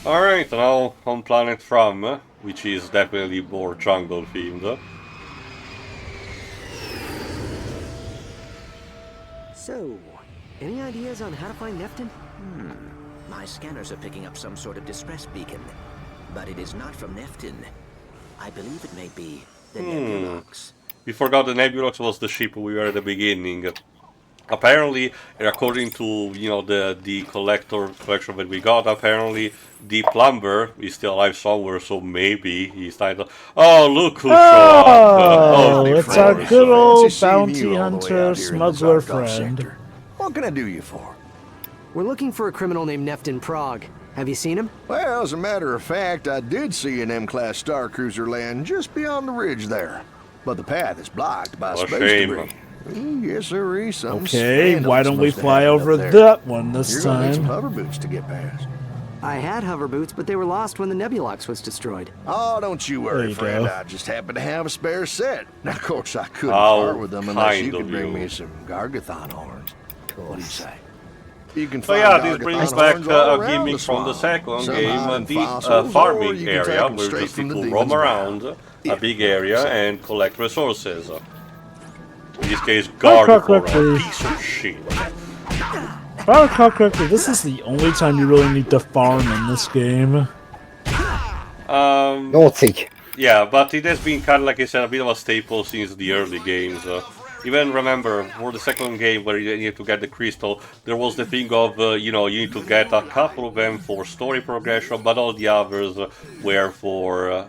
Alright, now on planet Thram, which is definitely more jungle themed. So, any ideas on how to find Neftin? My scanners are picking up some sort of distress beacon, but it is not from Neftin. I believe it may be the Nebulox. We forgot the Nebulux was the ship we were at the beginning. Apparently, according to the collection that we got, apparently the plumber is still alive somewhere, so maybe he's titled. Oh, look who showed up! Oh, Of it's our course. good old Fancy seeing bounty you all the way hunter out here in the smuggler Zarkov friend. sector. What can I do you for? We're looking for a criminal named Neftin Prog. Have you seen him? Well, as a matter of fact, I did see an M-class star cruiser land just beyond the ridge there. But the path is blocked by What a space shame. debris. Yes, there is some. Okay, why don't we supposed to fly have it over up there. that one this You're gonna need some time? hover boots to get past. I had hover boots, but they were lost when the Nebulox was destroyed. Oh, don't you There worry, you friend. go. I just happen to have a spare set. Now, of course, I couldn't How part with them unless you kind could of bring you. me some Gargathon horns. What do you say? You can So find yeah, this Gargathon brings back horns all a around gimmick from the swamp. second Some game, hide in the fossils, or farming you can take area, 'em where straight just from the people demon's roam around mouth. a If big you area say. and collect resources. In this case, Call guard for a quickly. piece of shit. If I recall correctly, this is the only time you really need to farm in this game. Naughty. Yeah, but it has been kind of, like I said, a bit of a staple since the early games. Even remember, for the second game where you need to get the crystal, there was the thing of, you need to get a couple of them for story progression, but all the others were for,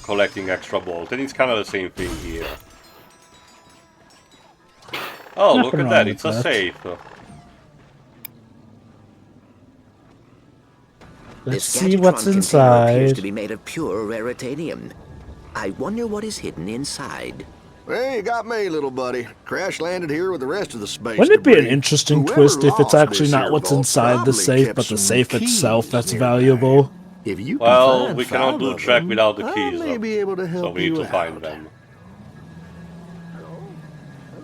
collecting extra bolts. And it's kind of the same thing here. Oh, look Nothing at wrong that, with it's a that. safe. Let's This see what's Gadgetron container appears inside. to be made of pure raritanium. I wonder what is hidden inside. Well, you got me, little buddy. Crash landed here with the rest of the space Wouldn't it be an debris. interesting Whoever twist if it's lost actually this not here what's vault inside the probably safe, kept but the some safe itself keys that's nearby. valuable? If you can Well, find we cannot 5 do of check them, without the I keys, may be able to help so we need you to find out. them.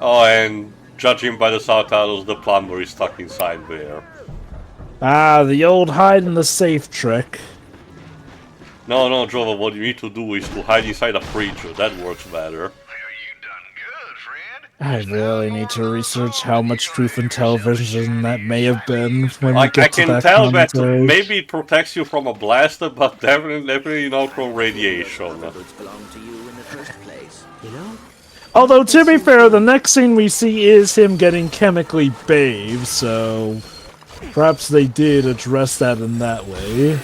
Oh, and judging by the subtitles, the plumber is stuck inside there. Ah, the old hide in the safe trick. No, Jova, what you need to do is to hide inside a fridge. That works better. I really need to research how much truth in television that may have been when we I get to can that tell that commentary. maybe it protects you from a blast, but definitely not from radiation. Goods belong to you in the first place. You know? Although, to be fair, the next scene we see is him getting chemically bathed, so perhaps they did address that in that way.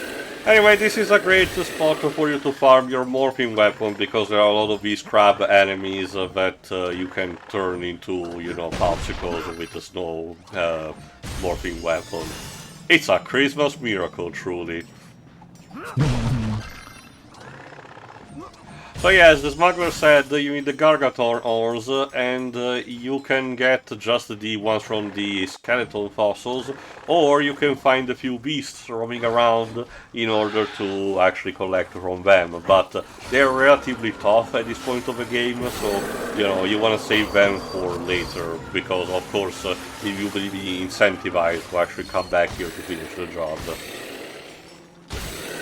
Anyway, this is a great spot for you to farm your morphing weapon, because there are a lot of these crab enemies that you can turn into, popsicles with a snow morphing weapon. It's a Christmas miracle, truly. So yes, the smuggler said you need the Gargathon horns, and you can get just the ones from the skeleton fossils, or you can find a few beasts roaming around in order to actually collect from them. But they're relatively tough at this point of the game, so you want to save them for later, because of course you will be incentivized to actually come back here to finish the job.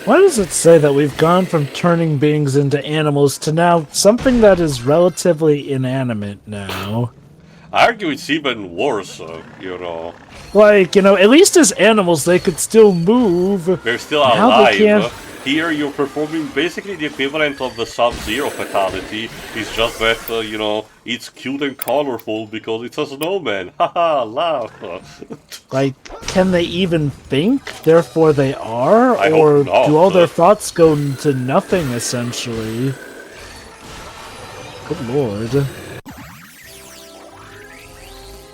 Why does it say that we've gone from turning beings into animals to now something that is relatively inanimate now? I argue it's even worse, Like, at least as animals they could still move. They're still Now they alive. can't- Here you're performing basically the equivalent of the Sub-Zero fatality. It's just that, it's cute and colorful because it's a snowman. Haha, laugh. Like, can they even think, therefore they are? I or hope not. do all their thoughts go to nothing, essentially? Good lord.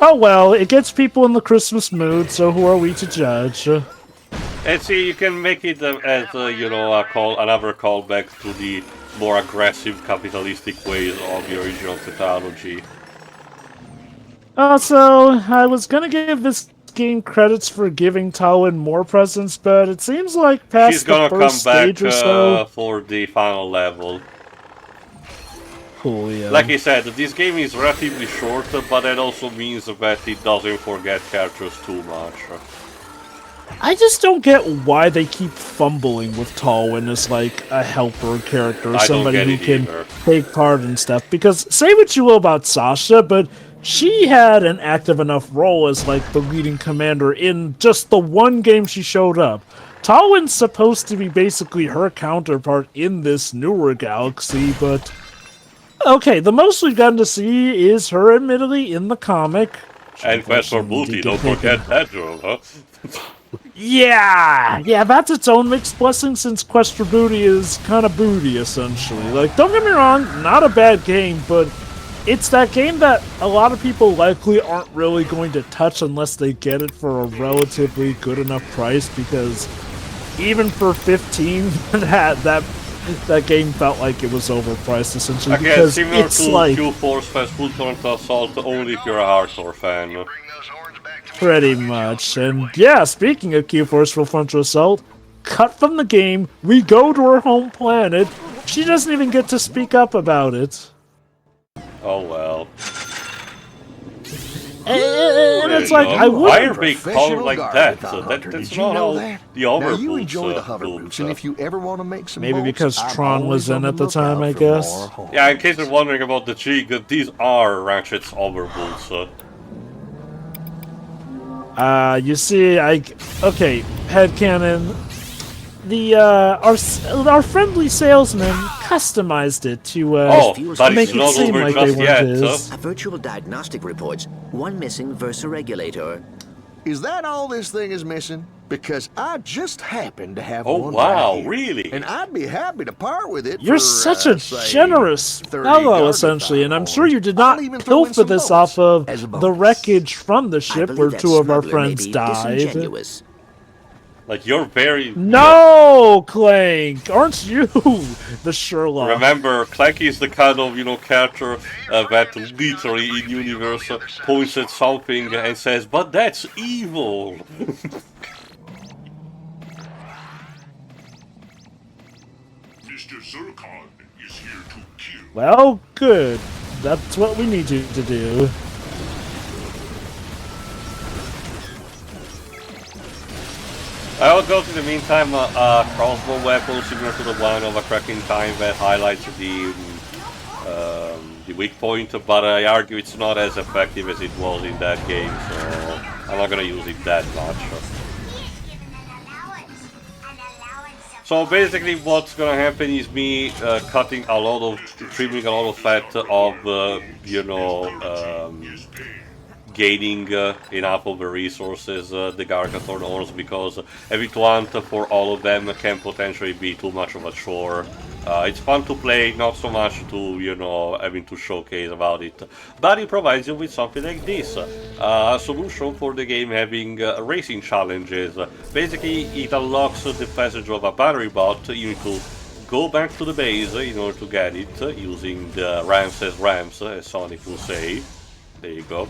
Oh well, it gets people in the Christmas mood, so who are we to judge? And see, you can make it as, another callback to the more aggressive capitalistic ways of the original technology. Also, I was gonna give this game credits for giving Talwyn more presents, but it seems like past She's the gonna first come back stage or so... for the final level. Cool, yeah. Like I said, this game is relatively short, but that also means that it doesn't forget characters too much. I just don't get why they keep fumbling with Talwyn as like a helper character, I don't somebody get who it can either. take part in stuff. Because say what you will about Sasha, but she had an active enough role as like the leading commander in just the one game she showed up. Talwyn's supposed to be basically her counterpart in this newer galaxy, but okay, the most we've gotten to see is her admittedly in the comic. And Quest for She Booty, did don't get forget that girl, huh? Yeah, that's its own mixed blessing since Quest for Booty is kind of booty, essentially. Like, don't get me wrong, not a bad game, but it's that game that a lot of people likely aren't really going to touch unless they get it for a relatively good enough price, because even for 15, that game felt like it was overpriced, essentially, Again, because similar it's to like... Q4's Fast Food Toronto Assault, only if you're a hardcore fan. Pretty much. And yeah, speaking of Q-Force Full Frontal Assault, cut from the game, we go to her home planet. She doesn't even get to speak up about it. Oh well. And it's There like, you I go. would... Why are they called Professional like guard that? without That's Hunter. Did not you know how that? the Now overboots you enjoy the hover boots, boots, and if you ever want to make some Maybe boats, because I'm Tron was always in on the at the time, lookout I for guess. more horns. Yeah, in case you're wondering about the cheek, these are Ratchet's overboots. You see, okay, headcanon. Our friendly salesman customized it to, Oh, but make it's it not seem over like they just weren't yet. his. A virtual diagnostic reports one missing Versa regulator. Is that all this thing is missing? Because I just happen to have Oh, one wow, right here. really? And I'd be happy to part with it You're for, such a say, generous 30 fellow, Gargathon essentially, and I'm sure horns. you did I'll not even throw in pilfer some this boats off of as a the bonus. wreckage from the I ship believe where that two of our Smuggler may friends be died. disingenuous. Like, you're very... No, Clank, aren't you the Sherlock? Remember, Clank is the kind of, character that literally in universe points at something and says, but that's evil! Mr. Zircon is here to kill. Well, good. That's what we need you to do. I will go to the meantime crossbow weapon similar to the one of a cracking time that highlights the weak point, but I argue it's not as effective as it was in that game, so I'm not gonna use it that much. So basically what's gonna happen is me trimming a lot of fat of, gaining enough of the resources, the Gargathorn ores, because having to hunt for all of them can potentially be too much of a chore. It's fun to play, not so much to, having to showcase about it. But it provides you with something like this. A solution for the game having racing challenges. Basically, it unlocks the passage of a battery bot. You need to go back to the base in order to get it, using the ramps, as Sonic will say. There you go.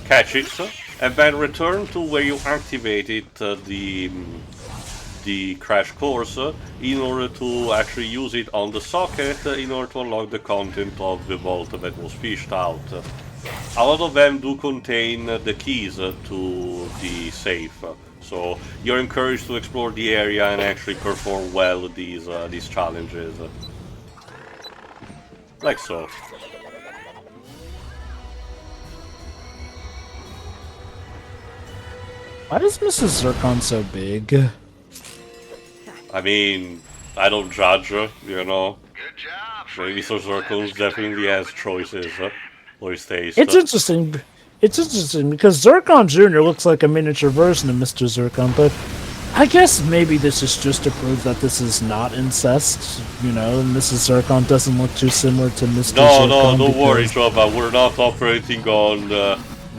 Catch it, and then return to where you activated the crash course in order to actually use it on the socket in order to unlock the content of the vault that was fished out. A lot of them do contain the keys to the safe, so you're encouraged to explore the area and actually perform well these challenges. Like so. Why is Mrs. Zircon so big? I mean, I don't judge her, Good job, Maybe Mr. Zircon definitely has choices for his taste. It's interesting. It's interesting because Zircon Jr. looks like a miniature version of Mr. Zircon, but I guess maybe this is just to prove that this is not incest, and Mrs. Zircon doesn't look too similar to Mr. Zircon. No, don't worry, because- Jobba. We're not operating on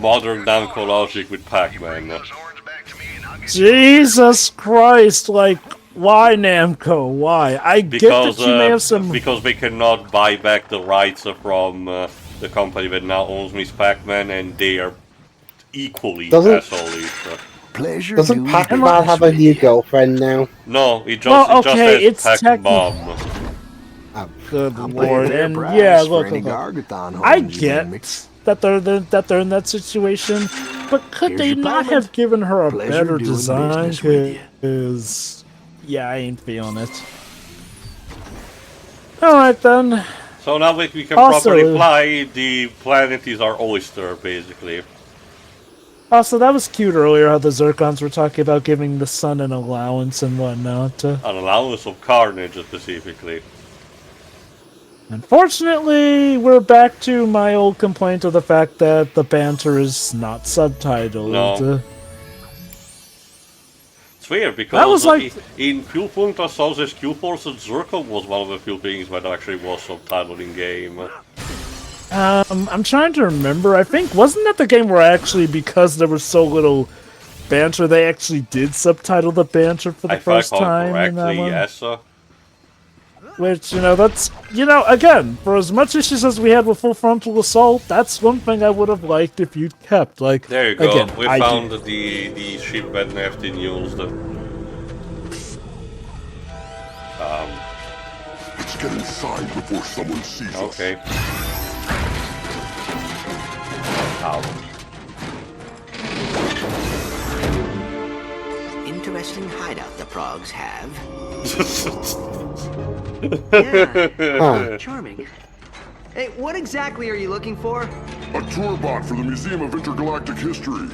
modern Namco logic with Pac-Man. Jesus Christ, why Namco? Why? I get Because that you may have some... because they cannot buy back the rights from the company that now owns Miss Pac-Man, and they are equally assholes. Pleasure Doesn't doing Pac-Man business have a with new you. girlfriend now? No, it just, Well, it just okay, says it's Pac-Mom. Good I'll pay Lord, a fair and price yeah, for look, any look, look. Gargathon I horns you can get mix. that they're in that situation, but could Here's they your not payment. have given her a Pleasure better doing design? business with you. Because yeah, I ain't feeling it. All right then. So now we can Also- properly fly. The planet is our oyster, basically. Also, that was cute earlier how the Zircons were talking about giving the sun an allowance and whatnot. An allowance of carnage, specifically. Unfortunately, we're back to my old complaint of the fact that the banter is not subtitled. No. It's weird because That was like- in few Punta Sauce's Q-Force, Zircon was one of the few things that actually was subtitled in game. I'm trying to remember. I think, wasn't that the game where actually, because there was so little banter, they actually did subtitle the banter for the If I first recall time in that correctly, one? yes. Which, that's, again, for as much issues as we had with Full Frontal Assault, that's one thing I would have liked if you'd kept. Like, There you go. again, We I found do- the ship that Neftin used. Let's get inside before someone sees us. Okay. Ow. Interesting hideout the Progs have. Yeah, charming. Hey, what exactly are you looking for? A tour bot for the Museum of Intergalactic History.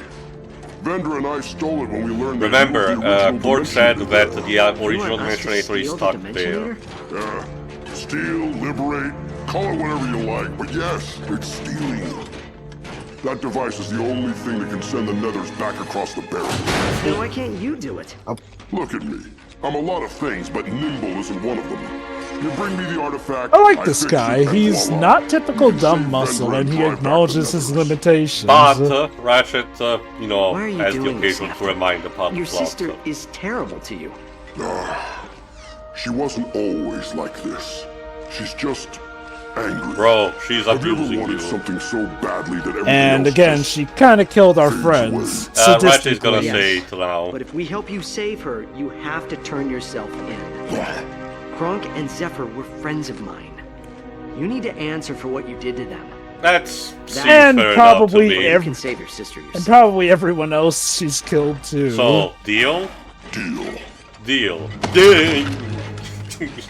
Vendra and I stole it when we learned that Remember, you were the original Port said Dimensionator. that the You original want us to Dimensionator is steal the stuck there. Dimensionator? Steal, liberate, call it whatever you like, but yes, it's stealing. That device is the only thing that can send the Nethers back across the barrier. Then why can't you do it? Look at me. I'm a lot of things, but nimble isn't one of them. You bring me the artifact. I like this fix guy. it, and He's voila. not typical You can dumb save muscle, Vendra and he fly back to acknowledges his Nethers. limitations. But Ratchet, Why are you has the doing this, occasion to Neftin? remind the plot. Your sister is terrible to you. She wasn't always like this. She's just angry. Bro, she's Have you ever abusing wanted you. something so badly that everything And else again, just she kind of killed our fades friends. away? Ratchet is gonna sadistically. say Yes. it now. But if we help you save her, you have to turn yourself in. Kronk and Zephyr were friends of mine. You need to answer for what you did to them. That's seems And fair probably enough to me. You every- can save your sister And yourself. probably everyone else she's killed too. So, deal? Deal. Deal. Deal!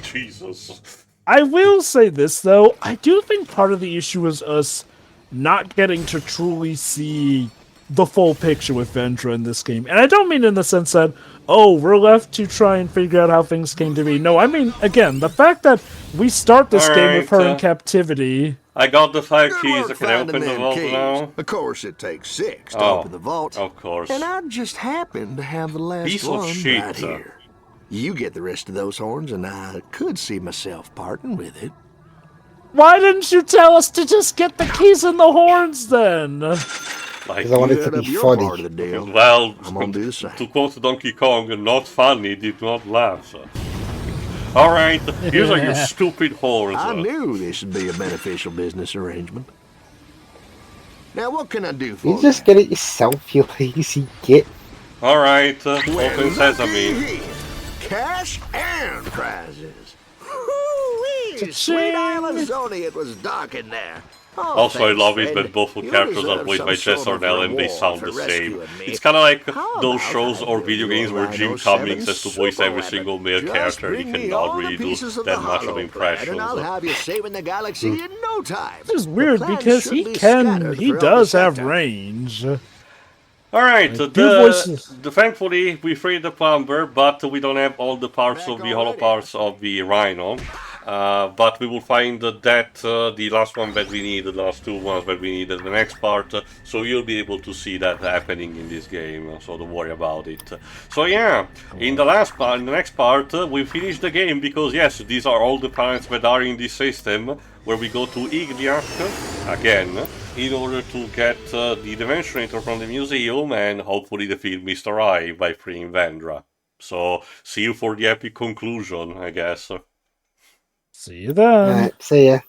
Jesus. I will say this though, I do think part of the issue is us not getting to truly see the full picture with Vendra in this game. And I don't mean in the sense that, oh, we're left to try and figure out how things came to be. No, I mean, again, the fact that we start this game with her in Alright, captivity. I got the 5 Good keys. work Can I open finding the them vault keys. now? Of course, it takes 6 to Oh, open the vault. of course. And I just happen to have the last Piece of one shit. right here. You get the rest of those horns, and I could see myself parting with it. Why didn't you tell us to just get the keys and the horns then? Like, Because I wanted You to add up be your funny. part of the deal. well, I'm gonna do the same. to quote Donkey Kong, not funny, did not laugh. Alright, here's are your stupid horns. I knew this would be a beneficial business arrangement. Now, what can I do for You just get it yourself, you lazy git. Alright, Well, open looky sesame. here. Cash and prizes. Woo-wee! Sweet Cha-ching. Arizona, it was dark in there. Oh, Also, I thanks, love it Fred. that both You characters are deserve played some by Jess sort of Ornell and they reward sound for the same. rescuing me. It's kind of like How those about shows I or give video you games a where Rhino Jim 7 Cummings has to voice Super every Rabbit. single male Just character and he bring me all cannot the really do pieces of that the much of hollow impressions. pad, and I'll have you saving the galaxy in no time. This is The weird plans because should he be scattered he throughout the does have sector. range. Alright, Like, your voices- thankfully we freed the plumber, but we don't have all the parts of the hollow already. parts of the Rhino. But we will find that the last one that we need, the last two ones that we need in the next part, so you'll be able to see that happening in this game, so don't worry about it. So yeah, in the next part, we finish the game because yes, these are all the planets that are in this system, where we go to Igniac again, in order to get the Dimensionator from the museum and hopefully defeat Mr. I by freeing Vendra. So, see you for the epic conclusion, I guess. See you then. Alright, see ya.